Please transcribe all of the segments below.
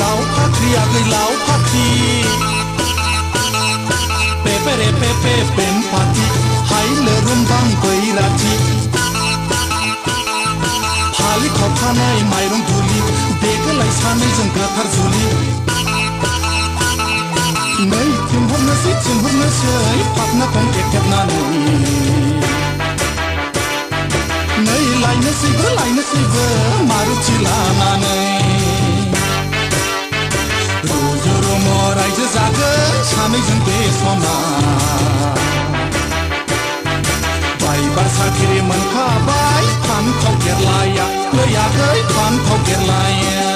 lão phát thì gửi lão phát thì pepe re pepe pen party hai lệ rum bang quay ra chi hali khó khăn ai mai rung thuli để lại xa này chẳng cả thar zuli này chim hôm nó sấy phát nó không kẹt na này lại nó say vỡ maru chi la na này rồi mò rai chứ ra cơ xa này chẳng bê xóm na bài bar sa kiri man kha bai phan thau ker lai ya le ya kai phan thau ker lai ya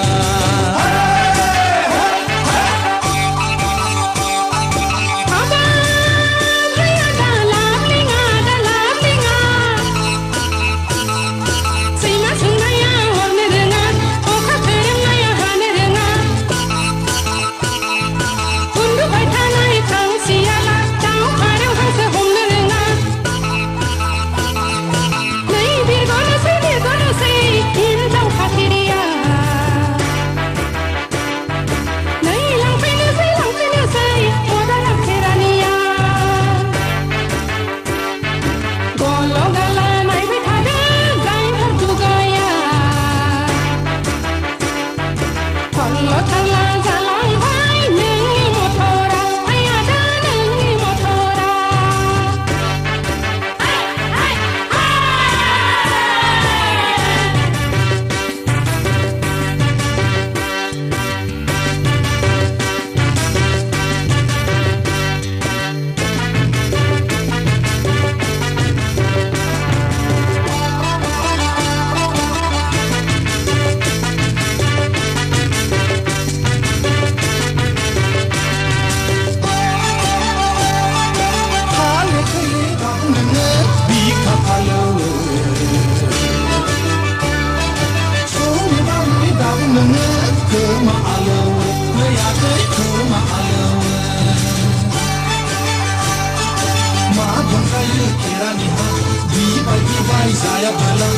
saya bala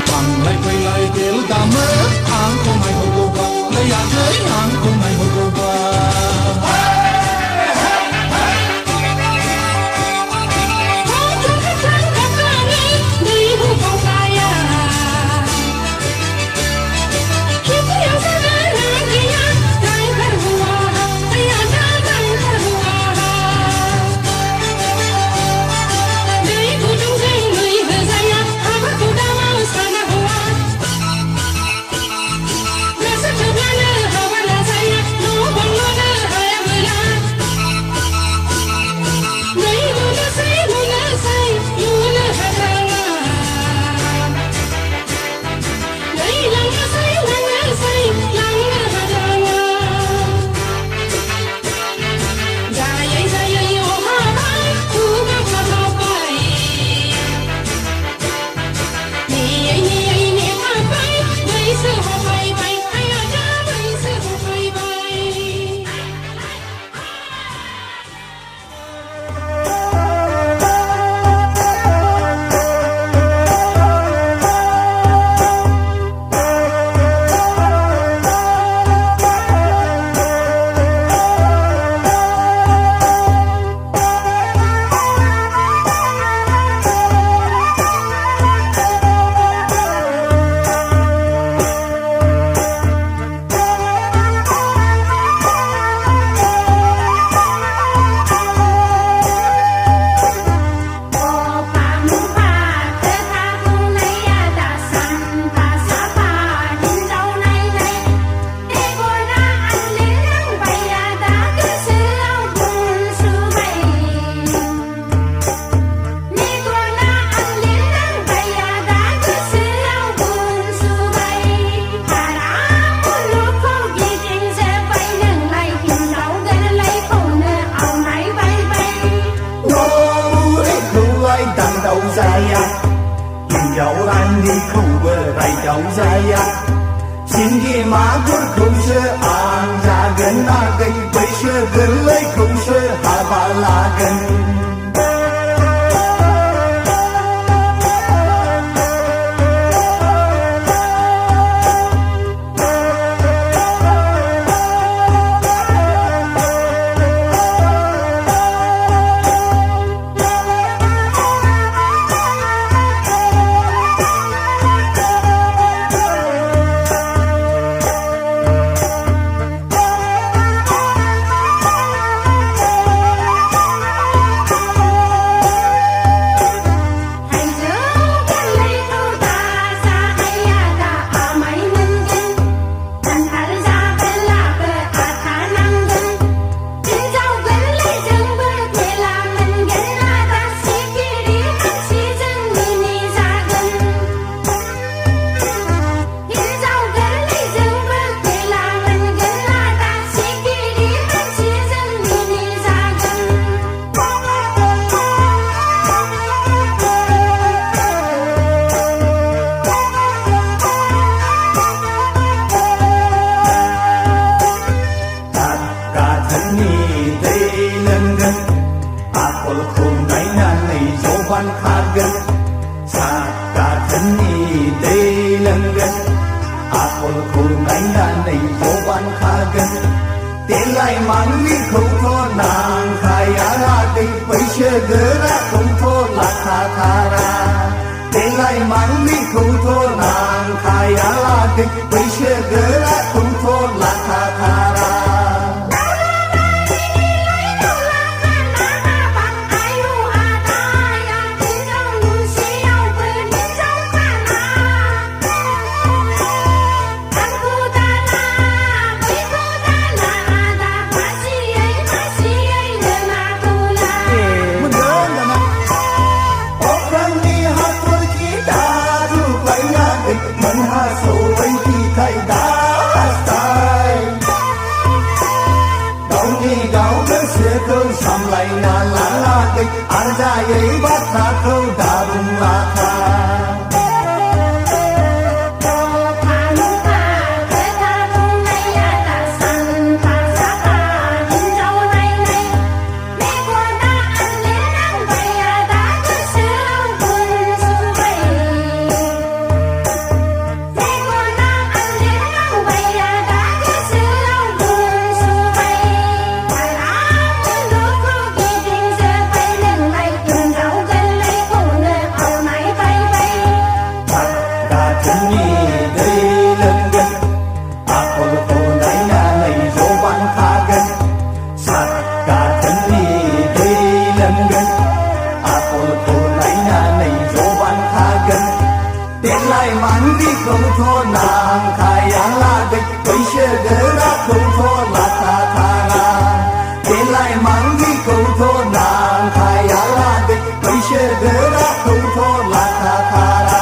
bang lai quay lại kel ta mơ ang ko mai ho go ba le ya thấy ang ko mai ho go ba xin đi má quân không sơ an ra gần na gây bây sơ gần lấy không sơ hà ba la gần khu này là này vô văn khá gần tiền lại mang đi không thô nàng khai á ra đi bây giờ gỡ ra không thô là khá khá ra tiền lại mang đi không thô nàng khai á ra đi bây giờ gỡ ra không thô là khá khá ra Sam lại na la la đi, ăn ra ấy bắt ra câu đà bùng la tha. Không thô nàng khai á la địch bây giờ gỡ ra không thô là tha tha ra tiền lại mang đi không thô nàng khai á la địch bây giờ gỡ ra không thô là tha tha ra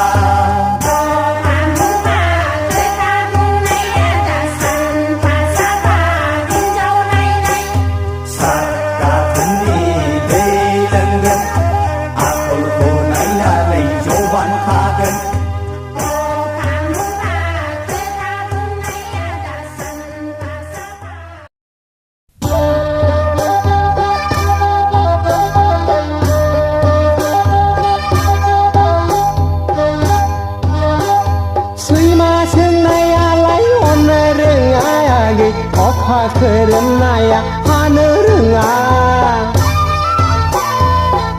Kerana hanerunga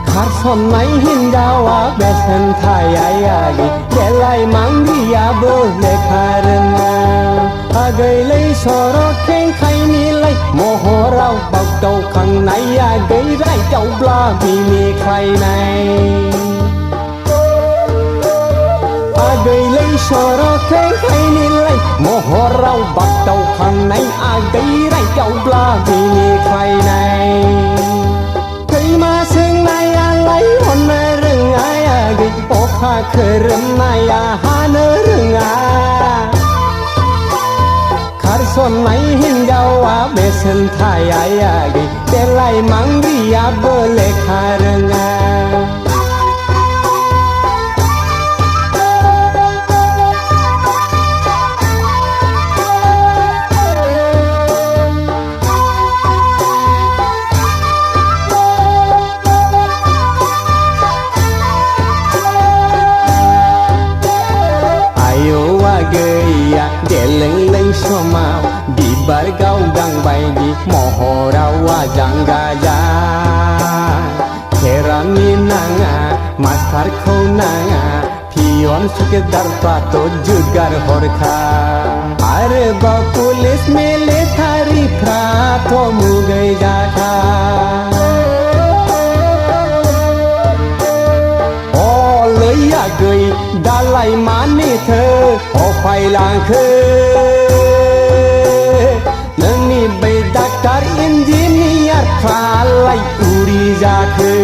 Karsonai hindawa besen thayayagi Delai mangdiya boleh karena Agai lay sorok keng khai nilai Mohorau bau dau khang nai agai rai dau bla bini khai nai Agai lay sorok keng khai nilai Mohorau bau dau khang nai agai rai dau bla bini khai nai Kai ma seng nai alai on reng ai agai okha kerem nai hana reng Karson nai hindawa besen thayayagi Delai mangdiya boleh karena Deleng-leng somau di bargau gang baigi mohorawa janggaja Kerami nanga maskar kau nanga pion sekedar plato jugar horka Arba pulis militari prato mugai jaka Oh leya gei dalai mani the oh phai lang khơ Nani bay daktar engineer khalai uri jakhe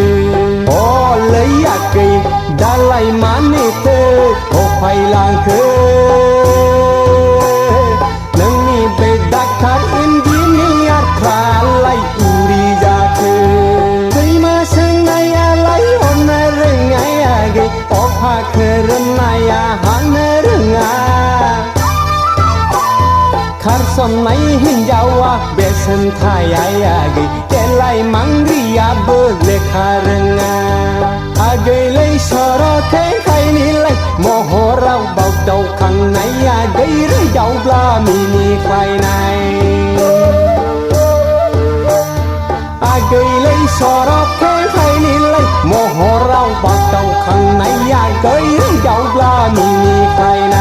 Oh leya gei dalai mani the oh phai lang khơ Nani bay daktar engineer khalai uri jakhe Kai ma sengai alai ona rengai age oh pha kerana ya hana renga Karson nai hinjawa besen thayayagi Delai mangriya boleh karena Agai lay sorok keng khai nilai โมโหเราเบาเดาข้างในgây rơi đau blaมีใครในgây lấy sorok cái hay ni lấyโมโหเราเบาเดาข้างในgây rơi đau blaมีใครใน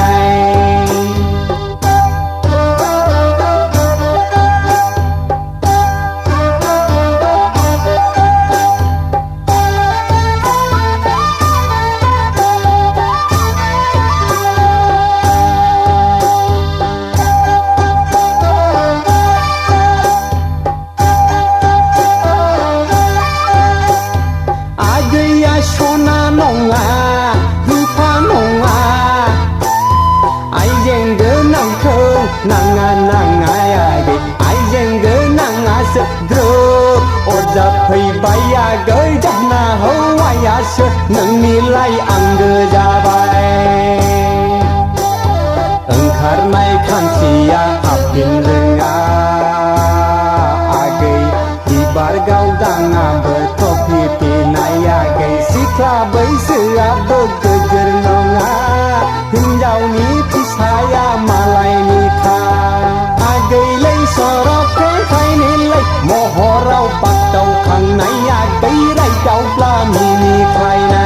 Shona nonga, hipa nonga, ai jeng ge nang khơ, nanga ai ai jeng ge nanga sep gro, oda phi baya ge jana ho waya se, nang nilai ang ge jabai, engkar mai kan sia hapin renga, agai di bargau danga bertopi pinaya gai sikla bai sia begejer nonga hinjau ni pisaya malai ni kha agai lei sorok kai ni lei moho rau pak tau khang nai gai rai dau pla miใครใน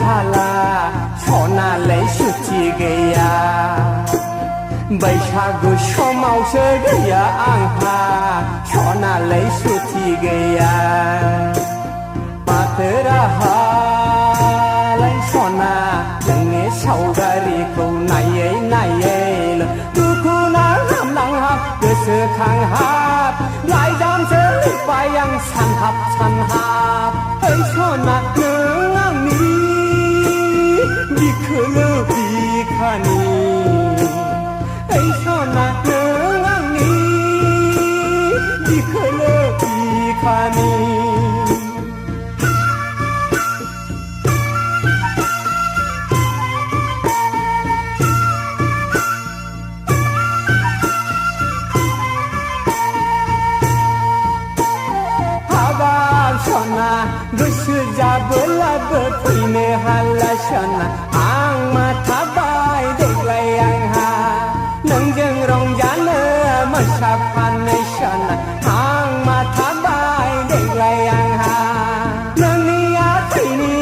हाला सनालाय सुथि गैया बैसागु समावसो गैया आंहा सनालाय सुथि गैया माथो राहालाय सना नोंनि सावगारिखौ नायै नायै दुखु नांहाब गोसोखांहाब लाइजामसो लिरबाय आं सानहाब सानहाब ओइ सना नों आंनि बिखोलो बिखानि ओइ सना नों आंनि बिखोलो बिखानि गोसो जाबोलाबो फैनो हाला सना आं माथाबाय देग्लाय आंहा नोंजों रंजानो मोसाफानो सना आं माथाबाय देग्लाय आंहा नोंनि आखाइनि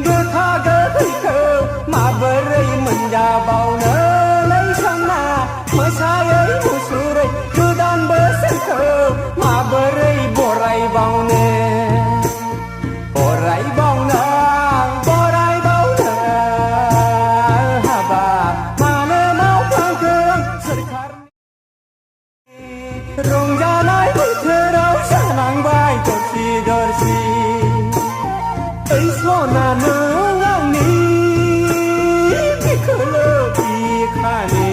गोखा गोखैखौ माबोरै मोनजाबावनोलै सना मोसायै मुसुरै गोदान बोसोरखौ माबोरै बरायबावनो रंजानाय बोथोराव जानांबाय दरसि दरसि ओइ सना नों आंनि बिखोलो बिखानि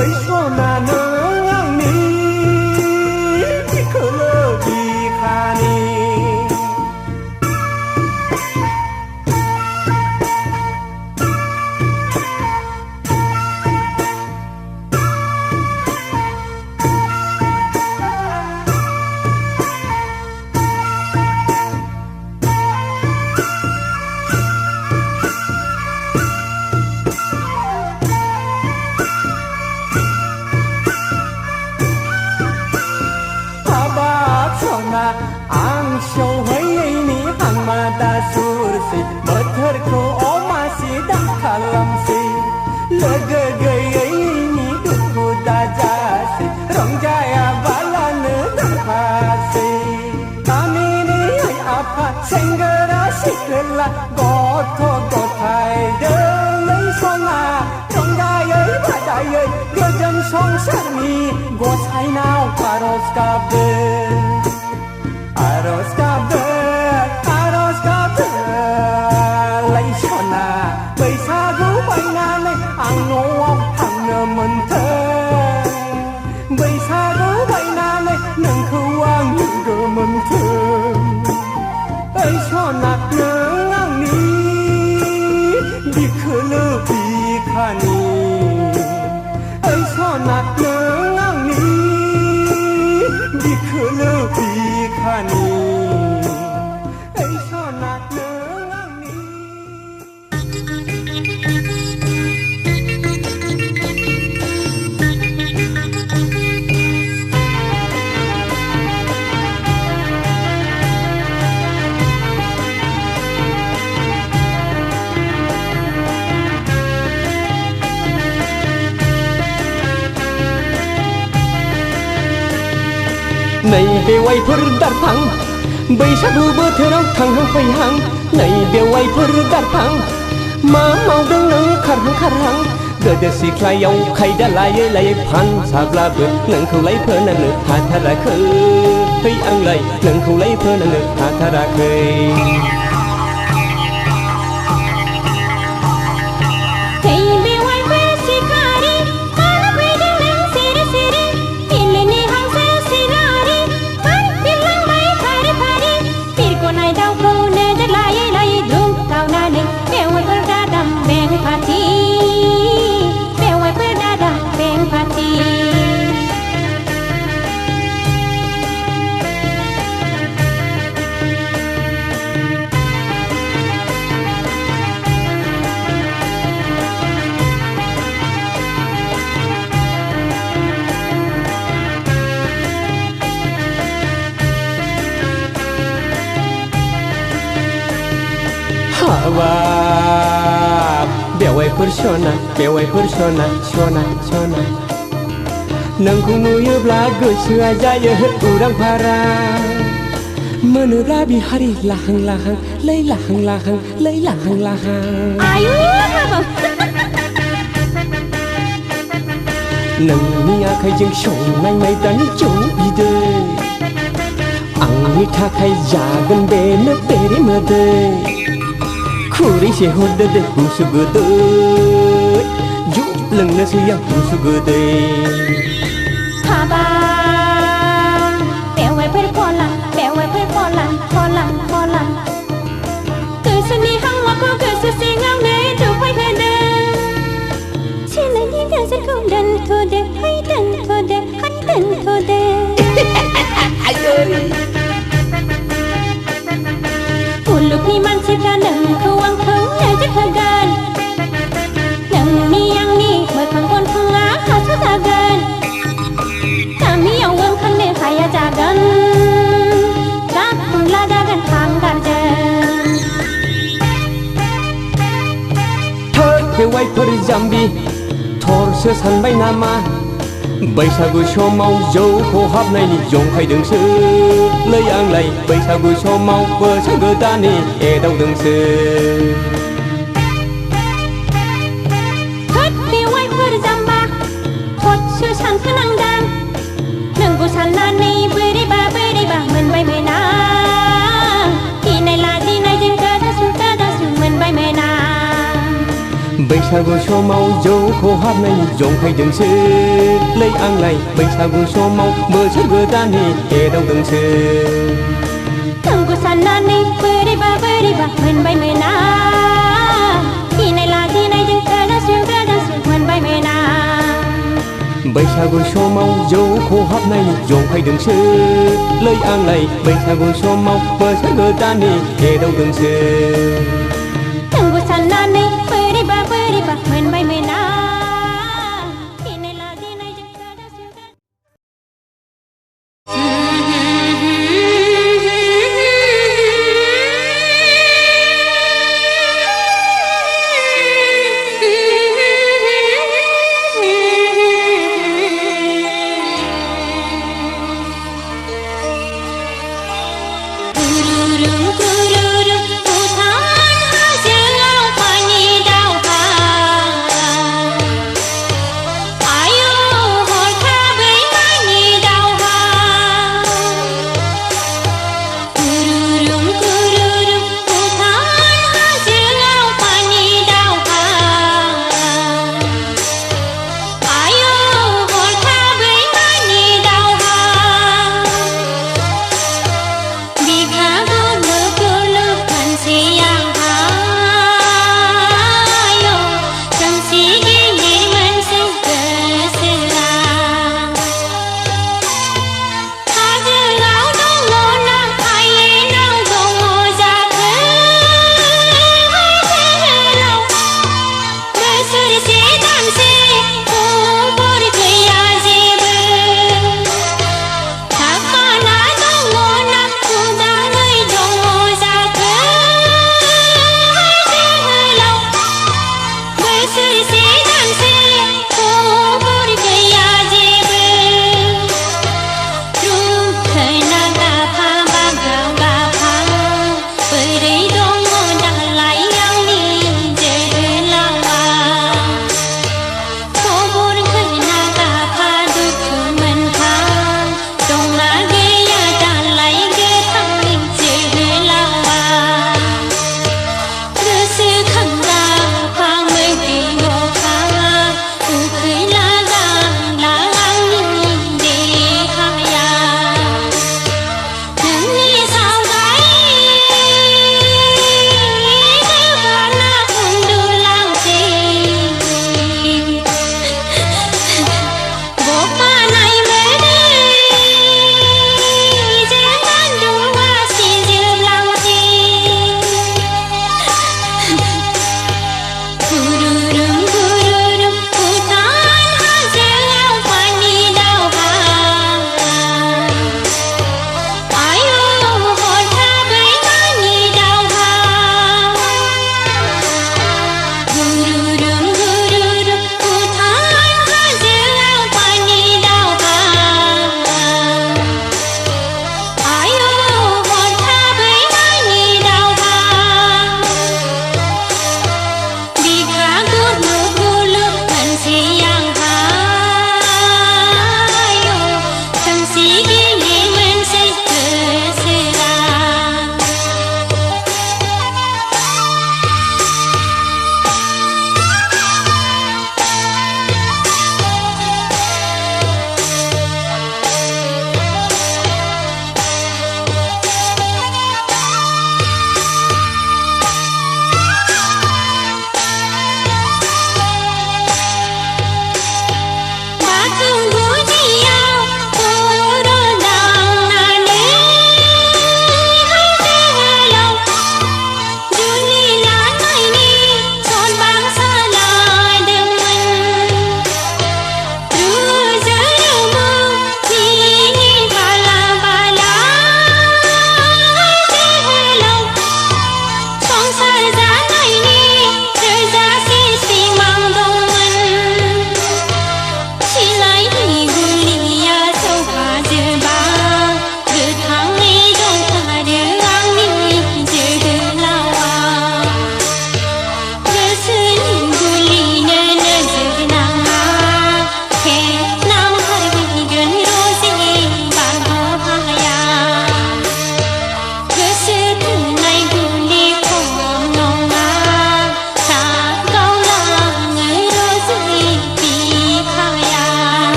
ओइ सना नों आंनि बिखोलो बिखानि आं सौहैयैनि हांमादा सुरसै बोथोरखौ अमासि दा खालामसै लोगो गैयैनि दुखु दाजासै रंजायाबालानो दाफासै गामिनि आइ आफा सेंग्रा सिख्ला गथ' गथाय दोलै सना रंजायै बाजायै गोजोन संसारनि गसाइनाव आरज गाबो आरज गाबो लाइ सना बैसागु बायनानै आं न'आव थांनो मोनथों बैसागु बायनानै नोंखौ आं लोगो मोनथों ओइ सना नों आंनि बिखोलो बिखानि ओइ सना नों आंनि बिखोलो बिखानि ओइ सना नों आंनि नैबे वाइफोर दारफां बैसागु बोथोराव थांहां फैहां नैबे वाइफोर दारफां मा मावदों नों खारहां खारहां गोदो सिख्लायाव खायदा लायै लायै फानसाब्लाबो नोंखौलाय फोनांनो हाथाराखै आंलाय नोंखौलाय फोनांनो हाथाराखै सना बेवाइफोर सना सना सना नोंखौ नुयोब्ला गोसोआ जायो उरां फारां मोनोब्ला बिहारि लाहां लाहां लै लाहां लाहां लै लाहां लाहां आयु हाबाब नोंनि आखाइजों संनाय माइब्रानि जौ बिदै आंनि थाखाय जागोन बेनो बेरे मोदै खुरैसे हरदो दे गुसु गोदै ज' लोंनोसै आं गुसु गोदै हाबा बेवाइफोर फला फला गोसोनि हांमाखौ गोसो सिङावनो दुफायहोदो सिनायनि गोजोनखौ दोनथ'दो है दोनथ'दो है दोनथ'दो मुलुगनि मानसिफ्रा नोंखौ आंखौ नोजोर होगोन नोंनि आंनि मोखां गन्थङा हास'जागोन गामियाव ओंखारनो हाया जागोन गाखुनला जागोन हांगारजों थोर बेवाइफोर जाम्बि थरसो सानबाय नामा बैसागु समाव जौ खहाबनायनि जंखायदोंसो लै आंलाय बैसागु समाव बोसोर गोदाननि एदावदोंसो थोद बेवाइफोर जाम्बा थदसो सानखोनांदां नोंखौ साननानै बोरैबा मोनबाय मोना गिनाय लाजिनायजों गोदासु मोनबाय मोना बैसागु समाव जौ खहाबनायनि जंखायदोंसो लै आंलाय बैसागु समाव बोसोर गोदाननि एदावदोंसो नोंखौ साननानै बोरैबा मोनबाय मोना गिनाय लाजिनायजों गोदासु मोनबाय मोना बैसागु समाव जौ खहाबनायनि जंखायदोंसो लै आंलाय बैसागु समाव बोसोर गोदाननि एदावदोंसो नोंखौ साननानै बोरैबा मोनबाय मोना